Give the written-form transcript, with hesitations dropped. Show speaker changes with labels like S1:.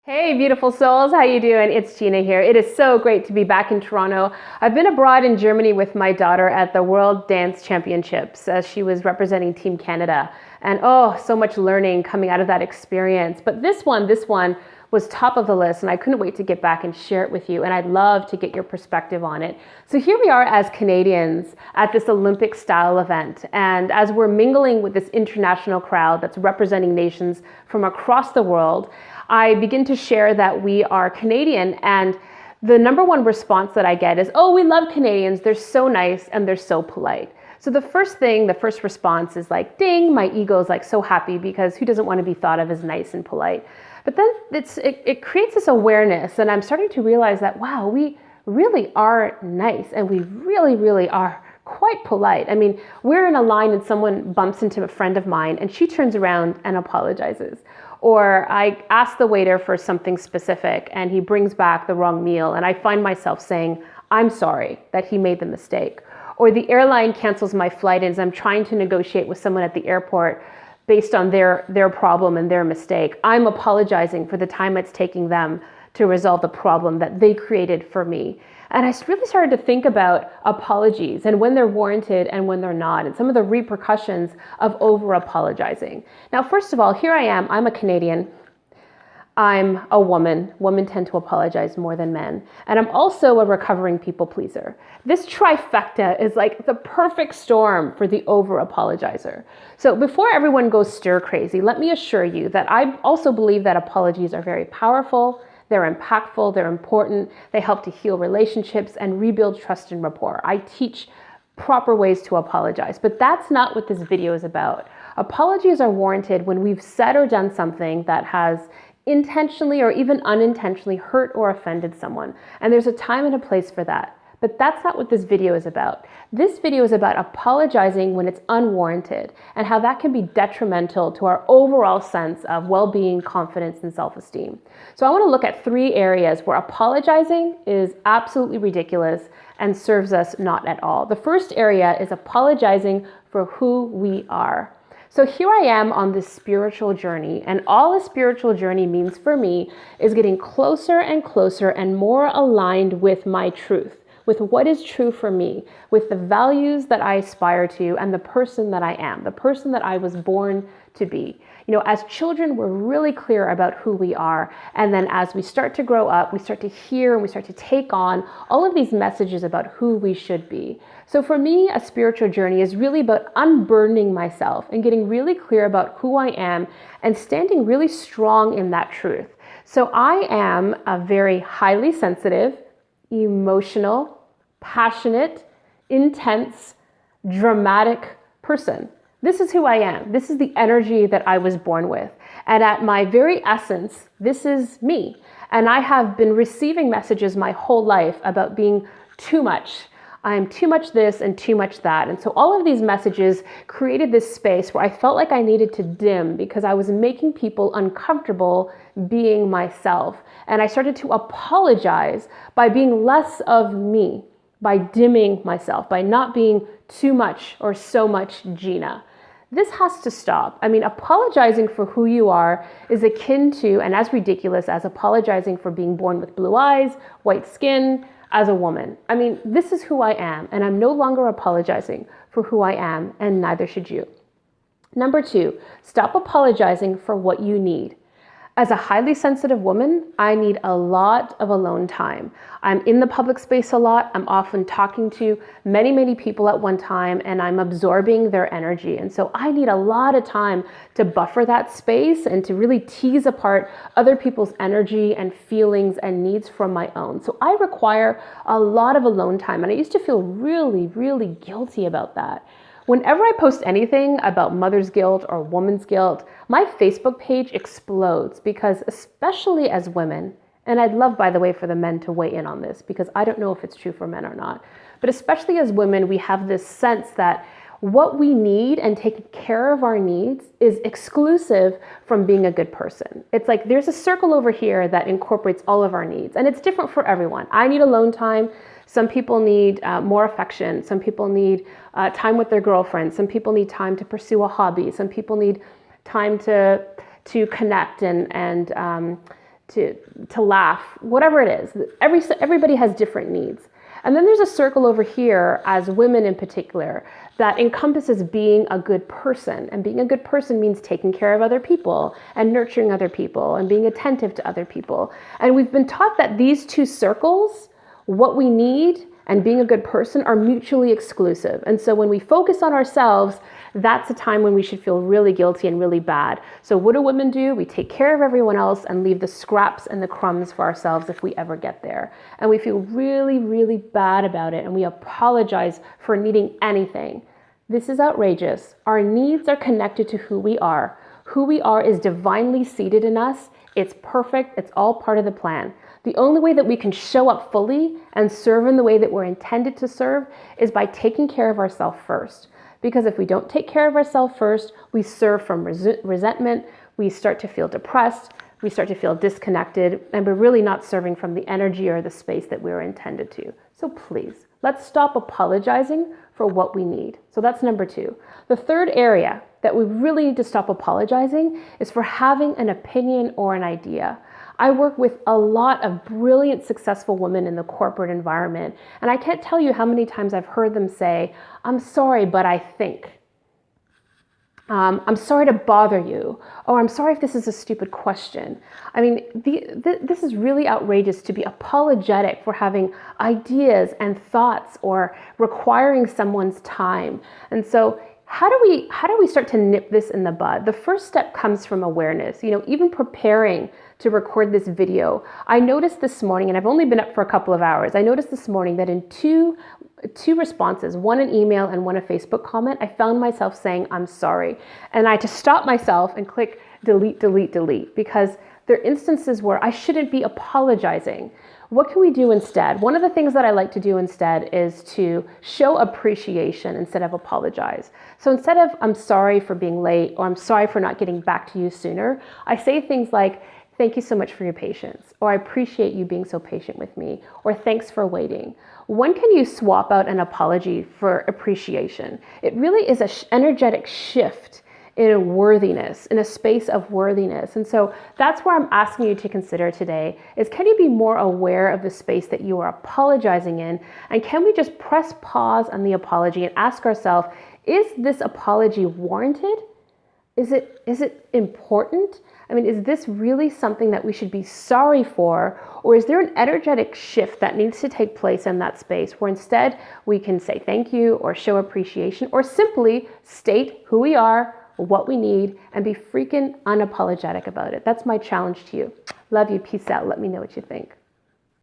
S1: Hey, beautiful souls, how you doing? It's Gina here. It is so great to be back in Toronto. I've been abroad in Germany with my daughter at the World Dance Championships as she was representing Team Canada. And oh, so much learning coming out of that experience. But this one was top of the list, and I couldn't wait to get back and share it with you. And I'd love to get your perspective on it. So here we are as Canadians at this Olympic style event. And as we're mingling with this international crowd that's representing nations from across the world, I begin to share that we are Canadian, and the number one response that I get is, oh, we love Canadians. They're so nice and they're so polite. So the first response is like, ding, my ego is like so happy because who doesn't want to be thought of as nice and polite? But then it creates this awareness, and I'm starting to realize that, wow, we really are nice and we really, really are quite polite. I mean, we're in a line and someone bumps into a friend of mine and she turns around and apologizes. Or I ask the waiter for something specific and he brings back the wrong meal and I find myself saying, I'm sorry that he made the mistake. Or the airline cancels my flight as I'm trying to negotiate with someone at the airport based on their problem and their mistake. I'm apologizing for the time it's taking them to resolve the problem that they created for me. And I really started to think about apologies and when they're warranted and when they're not, and some of the repercussions of over apologizing. Now, first of all, here I am, I'm a Canadian. I'm a woman. Women tend to apologize more than men. And I'm also a recovering people pleaser. This trifecta is like the perfect storm for the over apologizer. So before everyone goes stir crazy, let me assure you that I also believe that apologies are very powerful. They're impactful, they're important, they help to heal relationships and rebuild trust and rapport. I teach proper ways to apologize, but that's not what this video is about. Apologies are warranted when we've said or done something that has intentionally or even unintentionally hurt or offended someone. And there's a time and a place for that. But that's not what this video is about. This video is about apologizing when it's unwarranted and how that can be detrimental to our overall sense of well-being, confidence, and self-esteem. So I want to look at 3 areas where apologizing is absolutely ridiculous and serves us not at all. The first area is apologizing for who we are. So here I am on this spiritual journey, and all a spiritual journey means for me is getting closer and closer and more aligned with my truth, with what is true for me, with the values that I aspire to, and the person that I am, the person that I was born to be. You know, as children, we're really clear about who we are. And then as we start to grow up, we start to hear and we start to take on all of these messages about who we should be. So for me, a spiritual journey is really about unburdening myself and getting really clear about who I am and standing really strong in that truth. So I am a very highly sensitive, emotional, passionate, intense, dramatic person. This is who I am. This is the energy that I was born with. And at my very essence, this is me. And I have been receiving messages my whole life about being too much. I'm too much this and too much that. And so all of these messages created this space where I felt like I needed to dim because I was making people uncomfortable being myself. And I started to apologize by being less of me, by dimming myself, by not being too much or so much Gina. This has to stop. I mean, apologizing for who you are is akin to, and as ridiculous as apologizing for being born with blue eyes, white skin, as a woman. I mean, this is who I am, and I'm no longer apologizing for who I am, and neither should you. Number 2, stop apologizing for what you need. As a highly sensitive woman, I need a lot of alone time. I'm in the public space a lot. I'm often talking to many, many people at one time, and I'm absorbing their energy. And so I need a lot of time to buffer that space and to really tease apart other people's energy and feelings and needs from my own. So I require a lot of alone time. And I used to feel really, really guilty about that. Whenever I post anything about mother's guilt or woman's guilt, my Facebook page explodes because especially as women, and I'd love, by the way, for the men to weigh in on this because I don't know if it's true for men or not, but especially as women, we have this sense that what we need and taking care of our needs is exclusive from being a good person. It's like there's a circle over here that incorporates all of our needs, and it's different for everyone. I need alone time. Some people need more affection. Some people need time with their girlfriends. Some people need time to pursue a hobby. Some people need time to connect and to laugh, whatever it is. Everybody has different needs. And then there's a circle over here, as women in particular, that encompasses being a good person. And being a good person means taking care of other people and nurturing other people and being attentive to other people. And we've been taught that these two circles, what we need and being a good person, are mutually exclusive. And so when we focus on ourselves, that's a time when we should feel really guilty and really bad. So what do women do? We take care of everyone else and leave the scraps and the crumbs for ourselves if we ever get there. And we feel really, really bad about it, and we apologize for needing anything. This is outrageous. Our needs are connected to who we are. Who we are is divinely seated in us. It's perfect. It's all part of the plan. The only way that we can show up fully and serve in the way that we're intended to serve is by taking care of ourselves first. Because if we don't take care of ourselves first, we serve from resentment, we start to feel depressed, we start to feel disconnected, and we're really not serving from the energy or the space that we were intended to. So please, let's stop apologizing for what we need. So that's number 2. The third area that we really need to stop apologizing is for having an opinion or an idea. I work with a lot of brilliant, successful women in the corporate environment, and I can't tell you how many times I've heard them say, "I'm sorry, but I think." "I'm sorry to bother you," or "I'm sorry if this is a stupid question." I mean, this is really outrageous to be apologetic for having ideas and thoughts or requiring someone's time. And so how do we start to nip this in the bud? The first step comes from awareness. Even preparing to record this video, I noticed this morning, and I've only been up for a couple of hours, I noticed this morning that in two responses, one an email and one a Facebook comment, I found myself saying, "I'm sorry." And I had to stop myself and click delete, delete, delete, because there are instances where I shouldn't be apologizing. What can we do instead? One of the things that I like to do instead is to show appreciation instead of apologize. So instead of "I'm sorry for being late," or "I'm sorry for not getting back to you sooner," I say things like, "Thank you so much for your patience," or "I appreciate you being so patient with me," or "Thanks for waiting." When can you swap out an apology for appreciation? It really is an energetic shift in a worthiness, in a space of worthiness. And so that's where I'm asking you to consider today is, can you be more aware of the space that you are apologizing in? And can we just press pause on the apology and ask ourselves, is this apology warranted? Is it important? I mean, is this really something that we should be sorry for? Or is there an energetic shift that needs to take place in that space where instead we can say thank you or show appreciation or simply state who we are, what we need, and be freaking unapologetic about it? That's my challenge to you. Love you. Peace out. Let me know what you think.